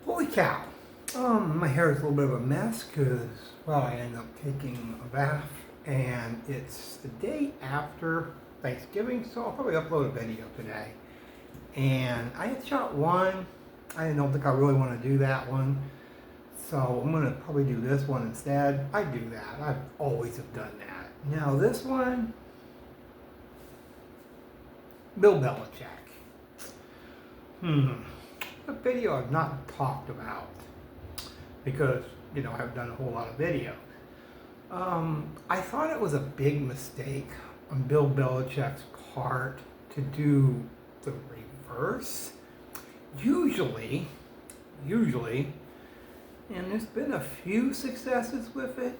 Holy cow. My hair is a little bit of a mess because, well, I ended up taking a bath and it's the day after Thanksgiving, so I'll probably upload a video today. And I had shot one. I don't think I really want to do that one. So I'm going to probably do this one instead. I do that. I always have done that. Now this one, Bill Belichick. A video I've not talked about because, I haven't done a whole lot of videos. I thought it was a big mistake on Bill Belichick's part to do the reverse. Usually, and there's been a few successes with it,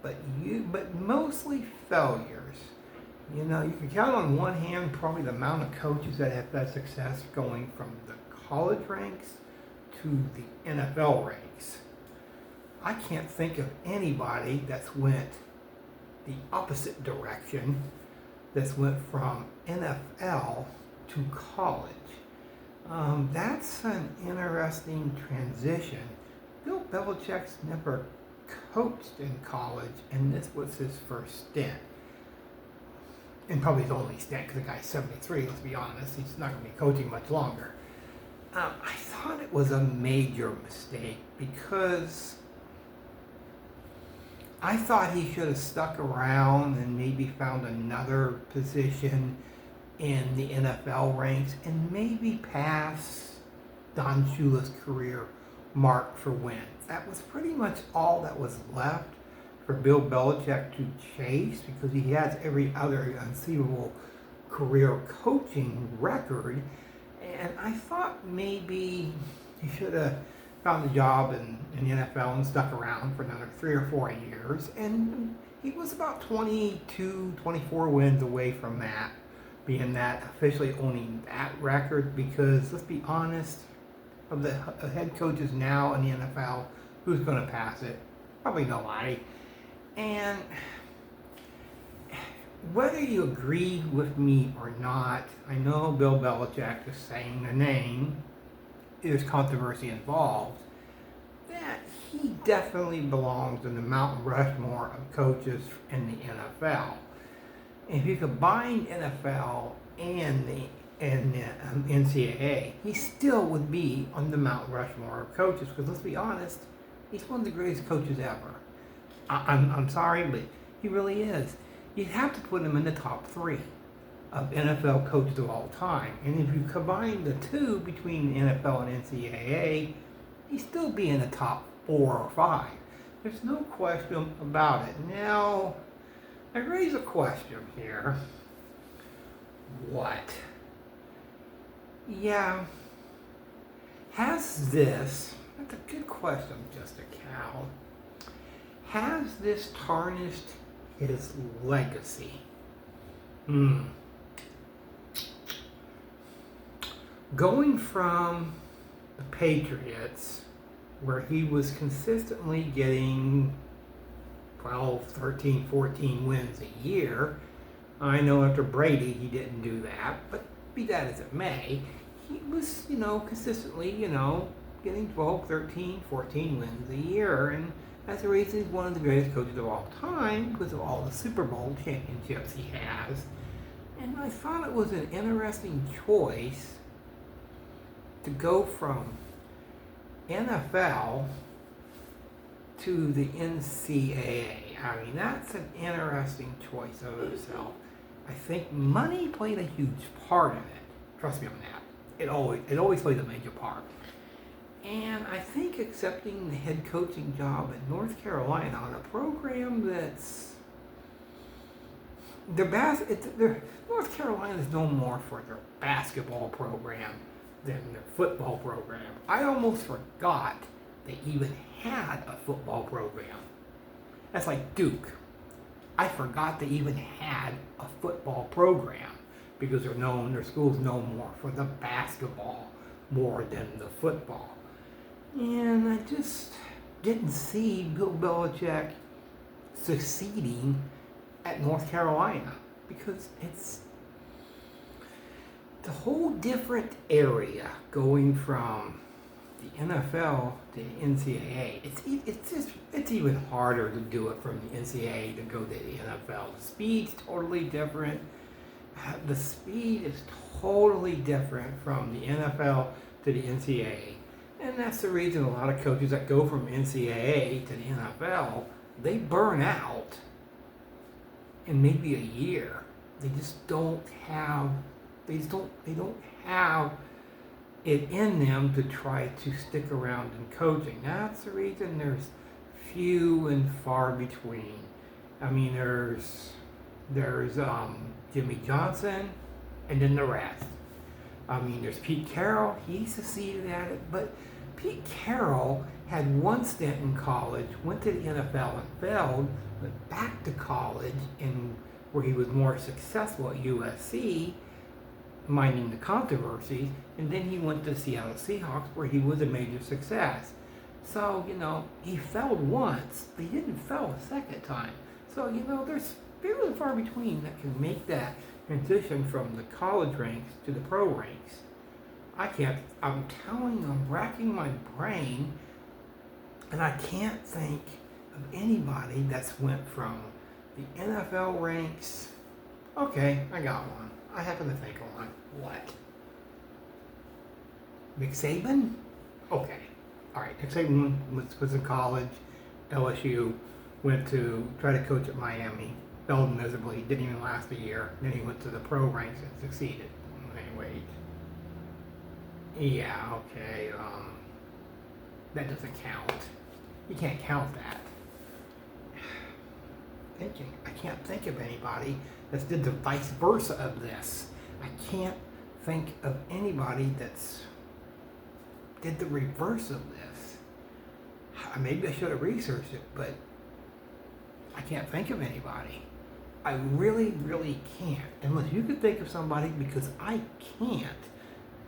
but mostly failures. You can count on one hand probably the amount of coaches that have had success going from the college ranks to the NFL ranks. I can't think of anybody that's went the opposite direction, that's went from NFL to college. That's an interesting transition. Bill Belichick's never coached in college, and this was his first stint. And probably his only stint, because the guy's 73, let's be honest. He's not going to be coaching much longer. I thought it was a major mistake because I thought he should have stuck around and maybe found another position in the NFL ranks and maybe pass Don Shula's career mark for wins. That was pretty much all that was left for Bill Belichick to chase because he has every other conceivable career coaching record. And I thought maybe he should have found a job in the NFL and stuck around for another 3 or 4 years. And he was about 22, 24 wins away from that, being that officially owning that record because, let's be honest, of the head coaches now in the NFL, who's going to pass it? Probably nobody. And whether you agree with me or not, I know Bill Belichick is saying the name, there's controversy involved, that he definitely belongs in the Mount Rushmore of coaches in the NFL. If you combine NFL and the NCAA, he still would be on the Mount Rushmore of coaches because, let's be honest, he's one of the greatest coaches ever. I'm sorry, but he really is. You'd have to put him in the top 3 of NFL coaches of all time. And if you combine the two between the NFL and NCAA, he'd still be in the top 4 or 5. There's no question about it. Now, I raise a question here. What? Yeah. Has this, that's a good question, just a cow. Has this tarnished his legacy? Going from the Patriots, where he was consistently getting 12, 13, 14 wins a year. I know after Brady he didn't do that, but be that as it may, he was, consistently, getting 12, 13, 14 wins a year. And as a reason, he's one of the greatest coaches of all time because of all the Super Bowl championships he has. And I thought it was an interesting choice to go from NFL to the NCAA. I mean, that's an interesting choice of itself. I think money played a huge part in it. Trust me on that. It always plays a major part. And I think accepting the head coaching job at North Carolina on a program that's North Carolina is no more for their basketball program than their football program. I almost forgot they even had a football program. That's like Duke. I forgot they even had a football program because their school's known more for the basketball more than the football. And I just didn't see Bill Belichick succeeding at North Carolina because it's the whole different area going from the NFL to the NCAA, it's even harder to do it from the NCAA to go to the NFL. The speed's totally different. The speed is totally different from the NFL to the NCAA. And that's the reason a lot of coaches that go from NCAA to the NFL, they burn out in maybe a year. They just don't have they don't have it in them to try to stick around in coaching. That's the reason there's few and far between. I mean, there's Jimmy Johnson, and then the rest. I mean, there's Pete Carroll. He succeeded at it, but Pete Carroll had one stint in college, went to the NFL and failed, went back to college, and where he was more successful at USC, minding the controversies, and then he went to the Seattle Seahawks, where he was a major success. So, he failed once, but he didn't fail a second time. So, there's few and far between that can make that transition from the college ranks to the pro ranks. I'm telling you, I'm racking my brain, and I can't think of anybody that's went from the NFL ranks. Okay, I got one. I happen to think of one. What? Nick Saban? Okay. All right, Nick Saban was in college, LSU, went to try to coach at Miami, failed miserably, didn't even last a year. Then he went to the pro ranks and succeeded. Anyway, yeah, okay, that doesn't count. You can't count that. I can't think of anybody that's did the vice versa of this. I can't think of anybody that's did the reverse of this. Maybe I should have researched it, but I can't think of anybody. I really, really can't. Unless you could think of somebody, because I can't.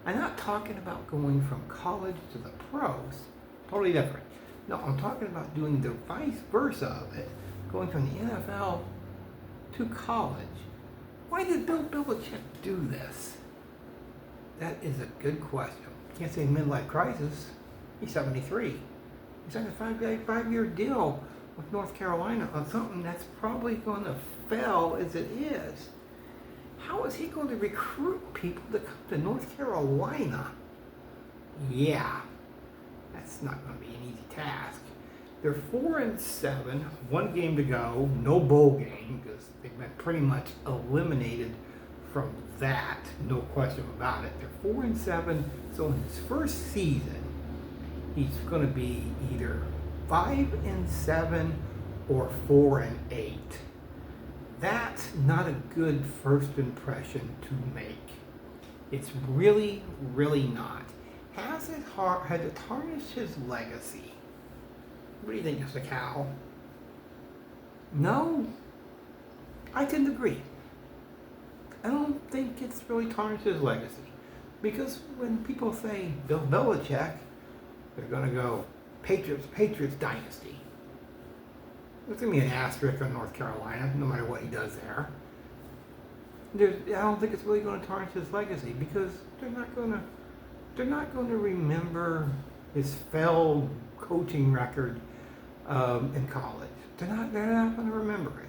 I'm not talking about going from college to the pros. Totally different. No, I'm talking about doing the vice versa of it. Going from the NFL to college. Why did Bill Belichek do this? That is a good question. Can't say midlife crisis. He's 73. He signed a five-year deal with North Carolina on something that's probably going to fail as it is. How is he going to recruit people to come to North Carolina? Yeah, that's not going to be an easy task. They're 4-7, one game to go, no bowl game, because they've been pretty much eliminated from that, no question about it. They're 4-7, so in his first season, he's going to be either 5-7 or 4-8. That's not a good first impression to make. It's really, really not. Has it tarnished his legacy? What do you think, Mr. Cow? No? I tend to agree. I don't think it's really tarnished his legacy. Because when people say Bill Belichick, they're going to go Patriots dynasty. There's going to be an asterisk on North Carolina, no matter what he does there. I don't think it's really going to tarnish his legacy, because they're not going to remember his failed coaching record in college. They're not going to remember it.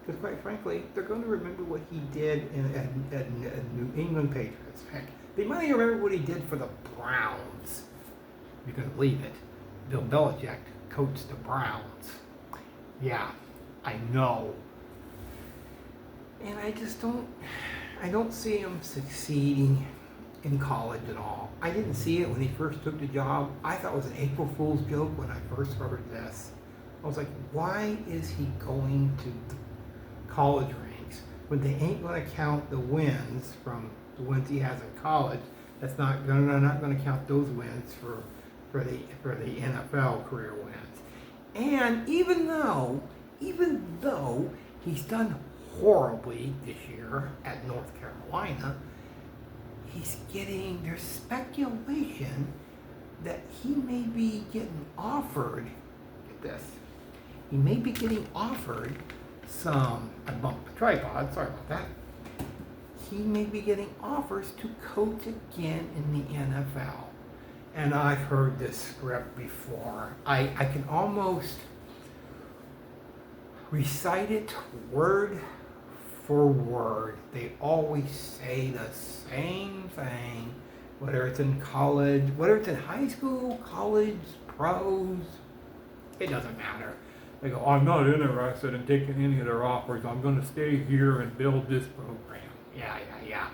Because quite frankly, they're going to remember what he did at New England Patriots. Heck, they might even remember what he did for the Browns. You can believe it. Bill Belichick coached the Browns. Yeah, I know. And I don't see him succeeding in college at all. I didn't see it when he first took the job. I thought it was an April Fool's joke when I first heard this. I was like, why is he going to the college ranks when they ain't going to count the wins from the wins he has in college? They're not going to count those wins for the NFL career wins. And even though he's done horribly this year at North Carolina, there's speculation that he may be getting offered, get this, he may be getting offered I bumped the tripod, sorry about that. He may be getting offers to coach again in the NFL. and I've heard this script before. I can almost recite it word for word. They always say the same thing, whether it's in college, whether it's in high school, college, pros, it doesn't matter. They go, I'm not interested in taking any of their offers. I'm going to stay here and build this program. Yeah.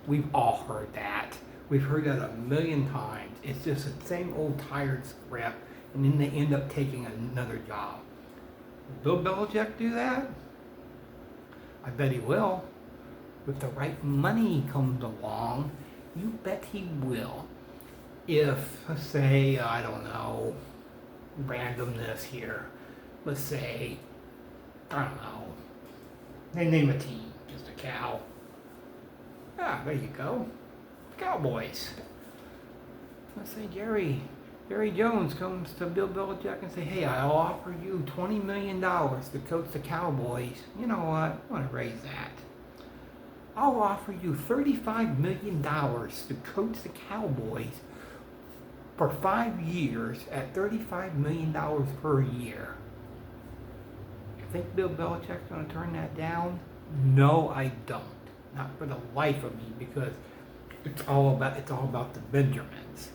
We've all heard that. We've heard that a million times. It's just the same old tired script, and then they end up taking another job. Will Bill Belichick do that? I bet he will. If the right money comes along, you bet he will. If, let's say, I don't know, randomness here. Let's say, I don't know, they name a team, just a cow. Ah, there you go. Cowboys. Let's say Jerry Jones comes to Bill Belichick and say, hey, I'll offer you $20 million to coach the Cowboys. You know what? I want to raise that. I'll offer you $35 million to coach the Cowboys for 5 years at $35 million per year. You think Bill Belichick's going to turn that down? No, I don't. Not for the life of me, because it's all about the Benjamins.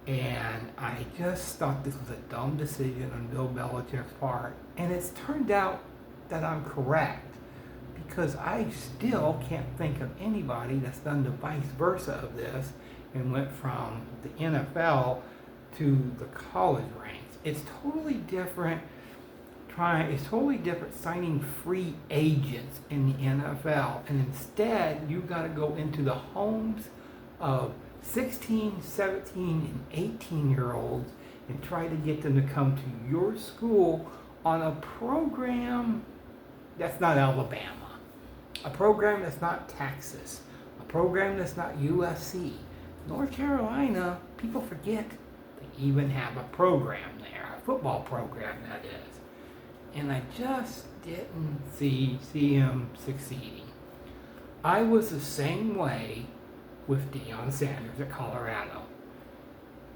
And I just thought this was a dumb decision on Bill Belichick's part. And it's turned out that I'm correct, because I still can't think of anybody that's done the vice versa of this and went from the NFL to the college ranks. It's totally different. It's totally different signing free agents in the NFL, and instead you got to go into the homes of 16, 17, and 18-year-olds and try to get them to come to your school on a program that's not Alabama, a program that's not Texas, a program that's not USC. North Carolina, people forget they even have a program there, a football program that is. And I just didn't see him succeeding. I was the same way with Deion Sanders at Colorado.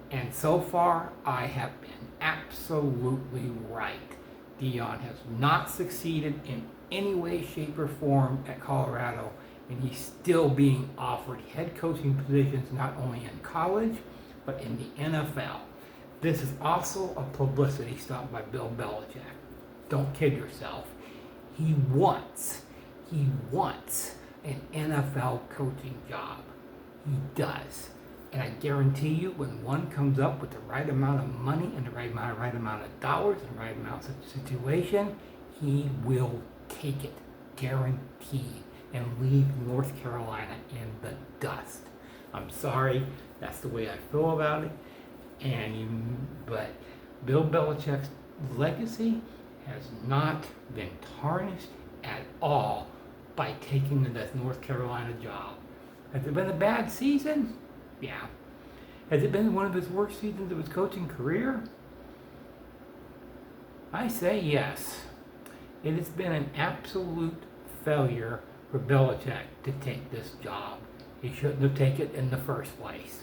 And so far, I have been absolutely right. Deion has not succeeded in any way, shape, or form at Colorado, and he's still being offered head coaching positions not only in college, but in the NFL. This is also a publicity stunt by Bill Belichick. Don't kid yourself. He wants an NFL coaching job. He does. And I guarantee you, when one comes up with the right amount of money and the right amount of dollars and the right amount of situation, he will take it, guaranteed, and leave North Carolina in the dust. I'm sorry, that's the way I feel about it. But Bill Belichick's legacy has not been tarnished at all by taking the North Carolina job. Has it been a bad season? Yeah. Has it been one of his worst seasons of his coaching career? I say yes. It has been an absolute failure for Belichick to take this job. He shouldn't have taken it in the first place.